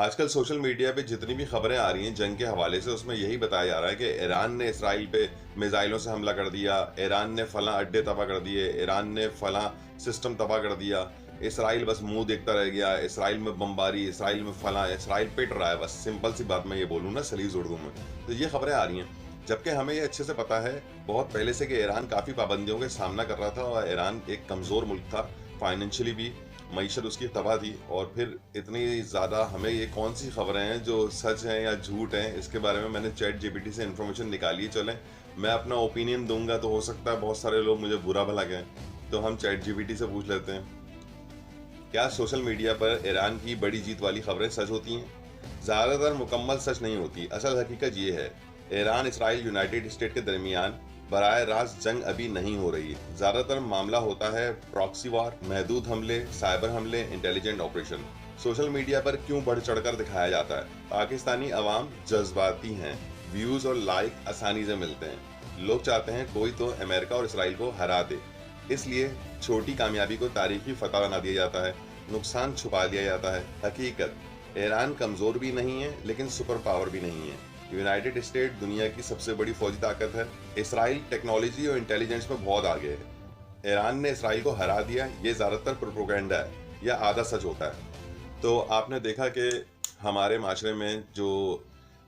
आजकल social media पे जितनी भी खबरें आ रही हैं जंग के हवाले से, उसमें यही बताया जा रहा है कि ईरान ने इसराइल पे मिसाइलों से हमला कर दिया, ईरान ने फलां अड्डे तबाह कर दिए, ईरान ने फलां सिस्टम तबाह कर दिया, इसराइल बस मुंह देखता रह गया, इसराइल में बमबारी, इसराइल में फलां, इसराइल पिट रहा है। बस सिंपल सी बात मैं ये बोलूँ ना सलीस उर्दू में, तो ये खबरें आ रही हैं। जबकि हमें ये अच्छे से पता है बहुत पहले से कि ईरान काफ़ी पाबंदियों का सामना कर रहा था और ईरान एक कमज़ोर मुल्क था, फाइनेंशियली भी मईशत उसकी तबाह थी। और फिर इतनी ज़्यादा हमें ये कौन सी खबरें हैं जो सच हैं या झूठ हैं, इसके बारे में मैंने चैट जीपीटी से इन्फॉर्मेशन निकाली। चलें, मैं अपना ओपिनियन दूंगा तो हो सकता है बहुत सारे लोग मुझे बुरा भला कहें, तो हम चैट जीपीटी से पूछ लेते हैं, क्या सोशल मीडिया पर ईरान की बड़ी जीत वाली खबरें सच होती हैं? ज़्यादातर मुकम्मल सच नहीं होती। असल हकीकत ये है, ईरान इसराइल यूनाइटेड स्टेट के दरमियान बराह रास्त जंग अभी नहीं हो रही है। ज़्यादातर मामला होता है प्रॉक्सी वार, महदूद हमले, साइबर हमले, इंटेलिजेंट ऑपरेशन। सोशल मीडिया पर क्यों बढ़ चढ़कर दिखाया जाता है? पाकिस्तानी अवाम जज्बाती हैं, व्यूज़ और लाइक आसानी से मिलते हैं। लोग चाहते हैं कोई तो अमेरिका और इसराइल को हरा दे, इसलिए छोटी कामयाबी को तारीखी फतह बना दिया जाता है, नुकसान छुपा लिया जाता है। हकीकत, ईरान कमज़ोर भी नहीं है लेकिन सुपर पावर भी नहीं है। यूनाइटेड स्टेट दुनिया की सबसे बड़ी फौजी ताकत है। इसराइल टेक्नोलॉजी और इंटेलिजेंस में बहुत आगे है। ईरान ने इसराइल को हरा दिया, ये ज़्यादातर प्रोपेगेंडा है या आधा सच होता है। तो आपने देखा कि हमारे माशरे में जो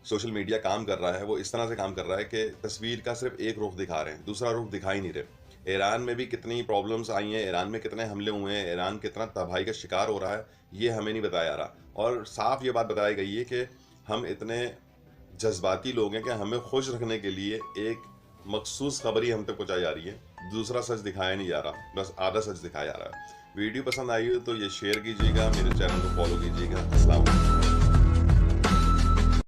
सोशल मीडिया काम कर रहा है वो इस तरह से काम कर रहा है कि तस्वीर का सिर्फ एक रुख दिखा रहे हैं, दूसरा रुख दिखा ही नहीं रहे। ईरान में भी कितनी प्रॉब्लम्स आई हैं, ईरान में कितने हमले हुए हैं, ईरान कितना तबाही का शिकार हो रहा है, ये हमें नहीं बताया जा रहा। और साफ ये बात बताई गई है कि हम इतने जज्बाती लोग हैं कि हमें खुश रखने के लिए एक मखसूस खबर ही हम तक पहुँचाई जा रही है, दूसरा सच दिखाया नहीं जा रहा, बस आधा सच दिखाया जा रहा है। वीडियो पसंद आई हो तो ये शेयर कीजिएगा, मेरे चैनल को फॉलो कीजिएगा। अस्सलाम वालेकुम।